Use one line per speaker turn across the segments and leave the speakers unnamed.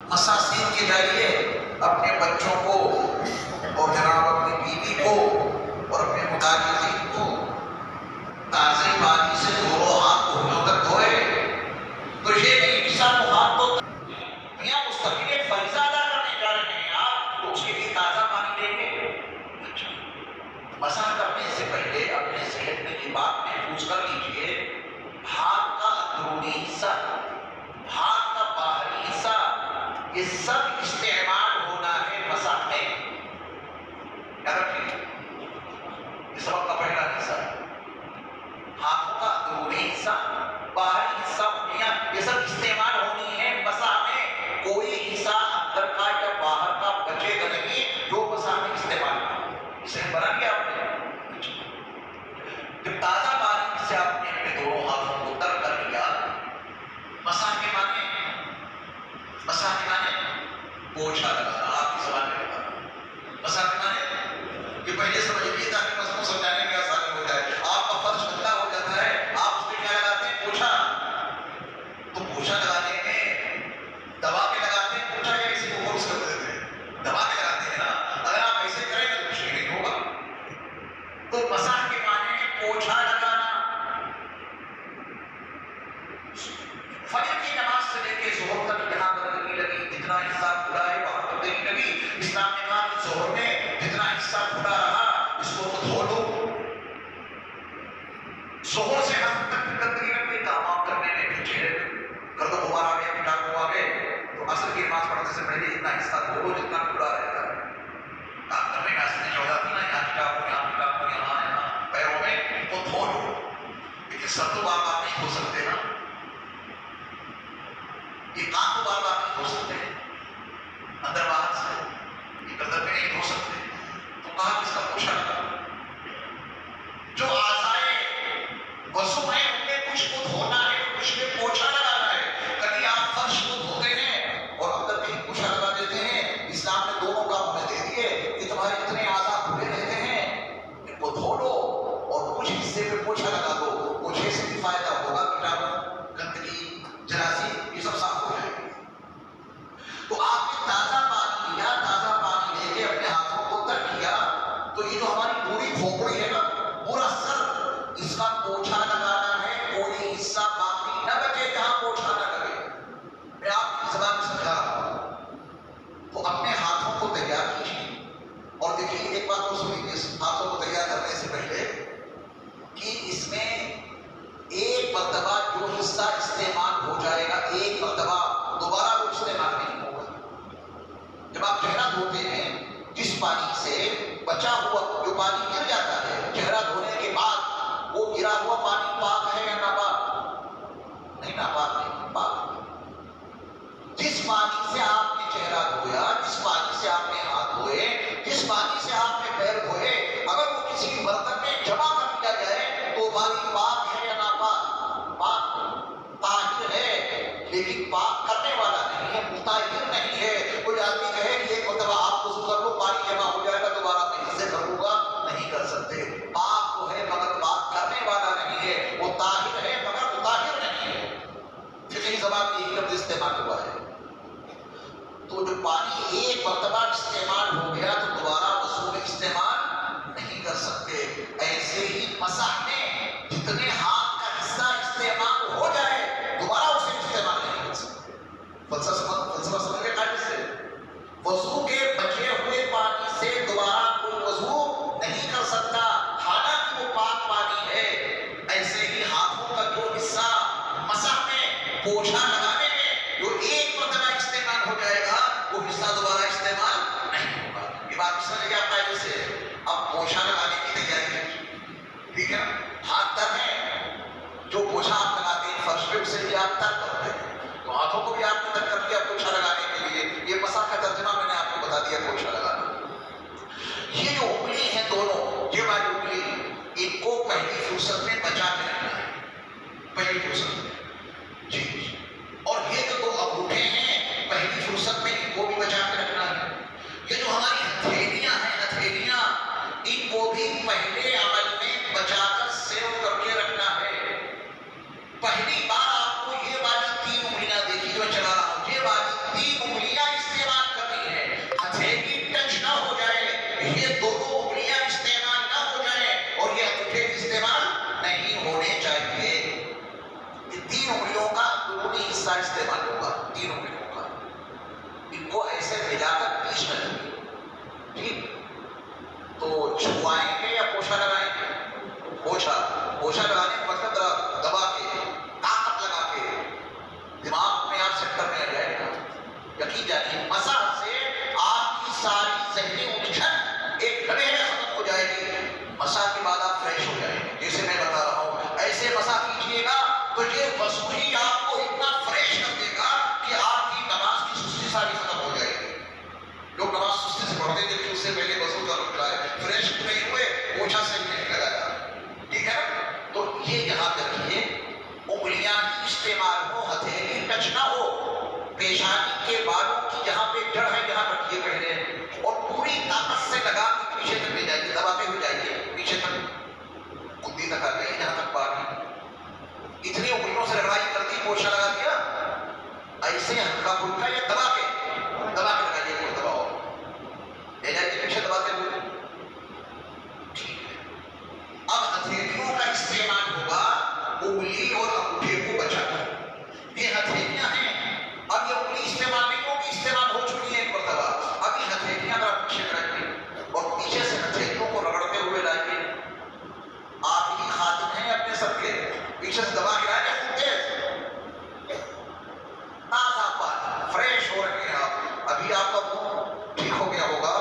مساسین کے ذریعے اپنے بچوں کو اور جناب اپنی بیوی کو اور اپنے متعلقین کو تازہ پانی سے دونوں ہاتھ گھٹنوں تک دھوئے تو یہ بھی انسان کو ہاتھ تو میاں مستقل ایک فریضہ ادا کرنے جا رہے ہیں آپ تو اس کے لیے تازہ پانی لیں گے. مسح کرنے سے پہلے اپنے ذہن میں یہ بات محفوظ کر لیجئے ہاتھ کا اندرونی حصہ ہاتھ کا باہری حصہ یہ سب استعمال ہونا ہے مسح میں. یاد رکھیے یہ سبق کا پہلا حصہ ہاتھوں کا اندرونی حصہ باہری حصہ انگلیاں یہ سب استعمال ہونی ہے مسح میں. کوئی حصہ اندر کا یا باہر کا بچے گا نہیں جو مسح میں استعمال ہو. اسے بنا گیا آپ نے جب تازہ پانی سے آپ نے اپنے دونوں ہاتھوں کو تر کر لیا. مسح کے معنی پوچھا لگانا آپ کی زبان میں لگانا. مسح کے معنی یہ پہلے سمجھ لیجیے تاکہ مضمون سمجھانے میں آسانی ہو جائے. آپ کا فرض گندا ہو جاتا ہے آپ اس میں کیا لگاتے ہیں پوچھا. تو پوچھا لگانے میں دبا کے لگاتے ہیں پوچھا یا کسی کو فورس کر دیتے ہیں دبا کے لگاتے ہیں نا. اگر آپ ایسے کریں تو کچھ نہیں ہوگا. تو مسح کے معنی پوچھا لگانا. فجر کی نماز سے لے کے ظہر تک جہاں گندگی لگی جتنا حصہ کھلا ہے وہاں پر دیکھ لگی. اسلام نے کہا کہ ظہر میں جتنا حصہ کھلا رہا اس کو تو دھو لو. ظہر سے ہم تک گندگی لگ گئی کام کرنے میں پھر چہرے کر دو دوبارہ آ گئے کٹانو آ گئے تو عصر کی نماز پڑھنے سے پہلے اتنا حصہ دھو لو جتنا کھلا رہتا ہے. کام کرنے میں آسانی ہو جاتی نا یہاں کٹانو یہاں پیروں میں تو دھو لو. لیکن سب تو بار بار نہیں دھو سکتے نا. یہ کام تو بار بار نہیں دھو سکتے اندر باہر سے یہ گردن میں نہیں دھو سکتے. تو کہا کس کا پوچھا لگا. جو اعضائے وضو ہیں ان میں کچھ کو دھونا ہے کچھ میں پوچھا لگانا ہے. کبھی آپ فرش کو دھوتے ہیں اور اندر کہیں پوچھا لگا دیتے ہیں. اسلام نے دونوں کام ہمیں دے دیے کہ تمہارے جتنے اعضاء کھلے رہتے ہیں ان کو دھو لو اور کچھ حصے میں پوچھا لگا دو. پوچھے سے بھی فائدہ ہوگا کٹانو گندگی جراثیم یہ سب صاف ہو جائے گی. تو آپ نے تازہ پانی لیا تازہ پانی لے کے اپنے ہاتھوں کو تر کیا تو یہ جو ہماری پوری کھوپڑی ہے نا پورا سر اس کا پوچھا لگانا ہے. کوئی حصہ باقی نہ بچے جہاں پوچھا نہ لگے. میں آپ کی زبان میں سمجھا رہا ہوں. تو اپنے ہاتھوں کو تیار کیجیے اور دیکھیے ایک بات کو سنیے ہاتھوں کو تیار کرنے سے پہلے کہ اس میں ایک مرتبہ جو حصہ استعمال ہو جائے گا ایک مرتبہ دوبارہ وہ استعمال نہیں ہوگا. جب آپ چہرہ دھوتے ہیں جس پانی سے بچا ہوا جو پانی گر جاتا ہے چہرہ دھونے کے بعد وہ گرا ہوا پانی پاک ہے یا ناپاک؟ نہیں ناپاک نہیں پاک. جس پانی سے آپ نے چہرہ دھویا جس پانی سے آپ نے ہاتھ دھوئے جس پانی سے آپ نے پیر دھوئے اگر وہ کسی برتن میں جمع کر دیا جائے تو پانی پاک ہے یا ناپاک؟ پاک طاہر ہے لیکن پاک کرنے والا نہیں ہے مطہر نہیں ہے. کوئی آدمی کہے کہ ایک مرتبہ آپ وضو کر لو پانی جمع ہو جائے گا دوبارہ میں حصے کروں گا نہیں کر سکتے. پاک تو ہے مگر پاک کرنے والا نہیں ہے. وہ طاہر ہے مگر مطہر نہیں ہے. فقہی زبان میں یہی لفظ استعمال ہوا ہے. تو جو پانی ایک مرتبہ استعمال ہو گیا تو دوبارہ وضو میں استعمال نہیں کر سکتے. ایسے ہی مسح میں جتنے ہاتھ کا حصہ استعمال ہو جائے دوبارہ اسے استعمال نہیں کر سکتے. فلسفہ سمجھ کے قاعدے سے وضو کے بچے ہوئے پانی سے دوبارہ کوئی وضو نہیں کر سکتا حالانکہ وہ پاک پانی ہے. ایسے ہی ہاتھوں کا جو حصہ مسح میں پوچھا لگانے میں جو ایک مرتبہ استعمال ہو جائے گا وہ حصہ دوبارہ استعمال نہیں ہوگا. یہ بات سمجھ گیا قاعدے سے. اب پوچھا لگانے کی تیاری ہے ٹھیک ہے. ہاتھ تر ہے جو پوچھا آپ لگاتے ہیں فرش پہ اسے بھی آپ تر کرتے ہیں تو ہاتھوں کو بھی آپ نے تر کر دیا پوچھا لگانے کے لیے. یہ مسح کا ترجمہ میں نے آپ کو سے ملا کر 20 میں لگی. ٹھیک، تو چھوائیں گے یا پوچھا لگائیں گے؟ پوچھا لگانے کا مطلب دبا کے، طاقت لگا کے دماغ میں آپ سیکٹر میں آ جائے گا. یقین جانیے مسح سے آپ کی ساری ذہنی الجھن ایک لمحے میں ختم ہو جائے گی. مسح کے بعد آپ فریش ہو جائیں گے. جیسے میں بتا رہا ہوں ایسے مسح کیجیے گا تو یہ وضو ہی آپ کو اتنا فریش کر دے گا کہ آپ کی نماز کی سستی ساری ختم ہو جائے گی. لوگ نماز سستی سے پڑھتے تھے کہ اس سے پہلے وضو کا رکھ رہا ہے، فریش نہیں ہوئے، پوچھا صحیح نہیں لگایا. ٹھیک ہے نا؟ تو یہ یہاں پہ رکھیے، انگلیاں ہی استعمال ہو، ہتھیلی ٹچ نہ ہو. پیشانی کے بالوں کی جہاں پہ جڑ ہے یہاں رکھیے پہلے، اور پوری طاقت سے لگا کے پیچھے تک لے جائیے، دباتے ہوئے جائیے پیچھے تک، کندھی تک آ گئی جہاں تک بات ہے. اتنی انگلیوں سے رگڑائی کر دی، پوچھا لگا دیا، ایسے ہلکا پھلکا یا دبا کے لگائیے. کوئی دباؤ لے جائیے پیچھے دباتے ہوئے. ٹھیک ہے، اب ہتھیلیوں کا استعمال ہوگا انگلی اور انگوٹھے کو بچا کر. یہ ہتھیلیاں ہیں، اب یہ انگلی استعمال نہیں ہوگی، استعمال ہو چکی ہے ایک مرتبہ. اب یہ ہتھیلیاں اگر آپ پیچھے کریں اور پیچھے سے ہتھیلیوں کو رگڑتے ہوئے لائیں، آپ ہی خادم ہیں اپنے سب کے، پیچھے سے دبا کے لائیں خوب تیز، تازہ پانی، فریش ہو رہے ہیں آپ. ابھی آپ کا منہ ٹھیک ہو گیا ہوگا،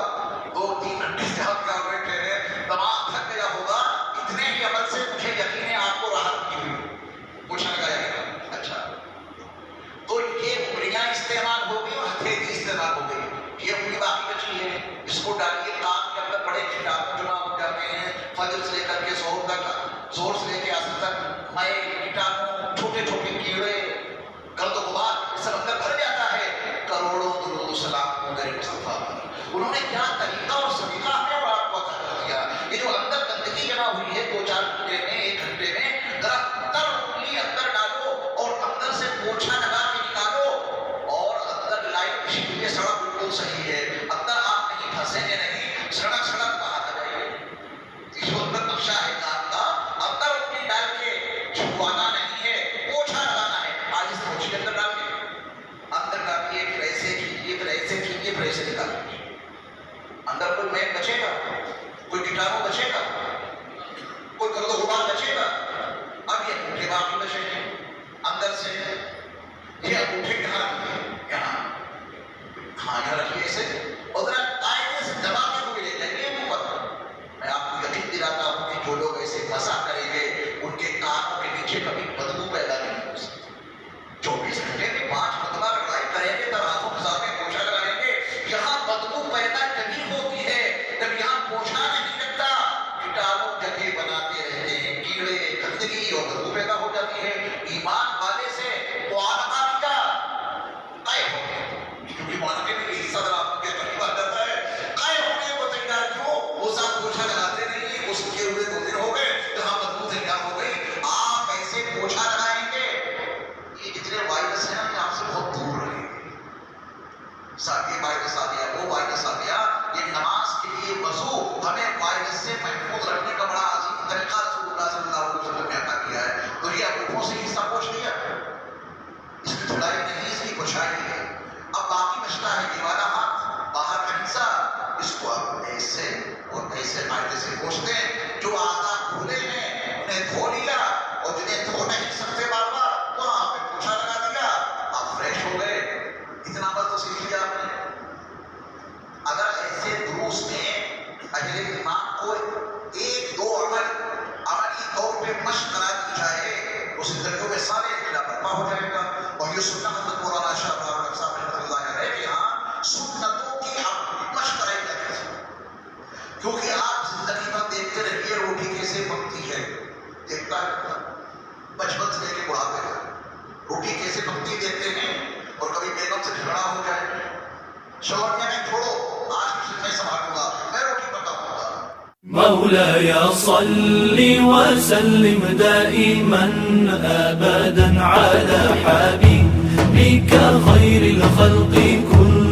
2-3 گھنٹے سے آپ کیا بیٹھے ہیں، دماغ تھک گیا ہوگا. اتنے ہی عمل سے مجھے یقین ہے آپ کو راحت کی ہوئی. پوچھا لگایا گیا. اچھا، تو یہ انگلیاں استعمال ہو گئی اور ہتھیلی استعمال ہو گئی. یہ انگلی باقی بچی ہے، اس کو ڈالیے کان کے اندر. بڑے کیٹانو جمع ہو جاتے ہیں فجر سے لے کر کے زہر تک، زہر سے لے کے عصر تک. مئے، کیٹانو، چھوٹے چھوٹے کیڑے، گرد و غبار سب اندر بھر جاتا ہے. کروڑوں درود و سلام میرے مصطفیٰ پر. انہوں نے کیا طریقہ اور سلیقہ ہمیں اور آپ کو عطا کر دیا. یہ جو اندر گندگی جمع ہوئی ہے 2-4 گھنٹے میں، 1 گھنٹے میں، ذرا اندر انگلی اندر ڈالو اور اندر سے پوچھا لگا کے نکالو، اور اندر لائن کشی ہوئی ہے، سڑک بالکل صحیح ہے، اندر آپ نہیں پھنسیں گے نہیں، سڑک باہر آ جائے. اس کو اندر نقشہ ہے کام کا، اندر انگلی ڈال کے چھپوانا نہیں ہے، پوچھا لگانا ہے. آج اس پوچھے اندر ڈال کے اندر ڈالیے، پھر ایسے کیجیے، پھر ایسے کیجیے، پھر ایسے نکالیے. اندر کوئی میل بچے گا، کوئی کیٹانو بچے گا، کوئی گرد و غبار بچے گا. اب یہ انگوٹھے باقی بچے ہیں اندر سے. یہ انگوٹھے کہاں رکھیے؟ یہاں. ہاں یہاں رکھیے ایسے، اور ذرا قاعدے سے دباتے ہوئے لے جائیے اوپر. میں آپ کو یقین دلاتا ہوں کہ جو لوگ ایسے مسح کریں گے ان کے کانوں کے نیچے کبھی بدبو پیدا نہیں ہو سکتی. 24 گھنٹے میں 5 مرتبہ لڑائی کریں گے، تب ہاتھوں کے سامنے پوچھا لگائیں گے. یہاں بدبو پیدا جبھی ہوتی ہے جب یہاں پوچھا نہیں لگتا. کیٹانو جگہ بناتے رہتے ہیں، کیڑے، گندگی اور بدبو پیدا ہو جاتی ہے. ایمان والے سے معانقہ کیا قائم ہو گیا، کیونکہ معانقے میں یہ حصہ آپ کے قریب آ جاتا ہے. قائم ہونے کو تیار کیوں؟ وہ سب پوچھا لگاتے نہیں، اس کے ہوئے 2 دن ہو گئے، جہاں بدبو تیار ہو گئی. آپ ایسے پوچھا لگائیں گے، یہ جتنے وائرس ہیں ہم یہاں سے بہت دور رہیں گے. ساتھی وائرس آ گیا، وہ وائرس آ گیا. یہ نماز کے لیے وضو ہمیں وائرس سے محفوظ رکھنے کا بڑا عظیم طریقہ رسول اللہ صلی اللہ علیہ وسلم نے عطا کیا ہے. تو یہ انگوٹھوں سے حصہ پوچھ لیا، اس کی دھلائی نہیں، اس کی پوچھائی ہے. اب باقی بچتا ہے یہ والا ہاتھ، باہر کا حصہ. اس کو آپ ایسے اور ایسے قاعدے سے پوچھتے ہیں. جو اعضاء کھلے ہیں انہیں دھو لیا، اور جنہیں دھو نہیں سکتے بار بار وہاں پہ پوچھا لگا دیا، آپ فریش ہو گئے. اتنا بس تو سیکھ لیا آپ نے. اگر ایسے دروس میں اہل ایمان کو 1-2 عملی طور پہ مشق کرا دی جائے، اس زندگیوں میں سارے اختلاف برپا ہو جائے گا. اور یہ سنت حضرت مولانا شاہ صاحب رحمۃ اللہ علیہ کہ ہاں سنتوں کی مشق کرائی جاتی ہے. کیونکہ آپ زندگی میں دیکھتے رہیے روٹی کیسے پکتی ہے، دیکھتا رہتا بچپن سے لے کے بڑھاپے تک روٹی کیسے پکتی دیکھتے ہیں. اور کبھی بیگم سے جھگڑا ہو جائے، شوہر نے نہیں چھوڑو آج کچھ میں سنبھالوں گا، میں روٹی پکاؤں گا.
مولاي صل وسلم دائما أبدا على حبيبك خير الخلق كلهم.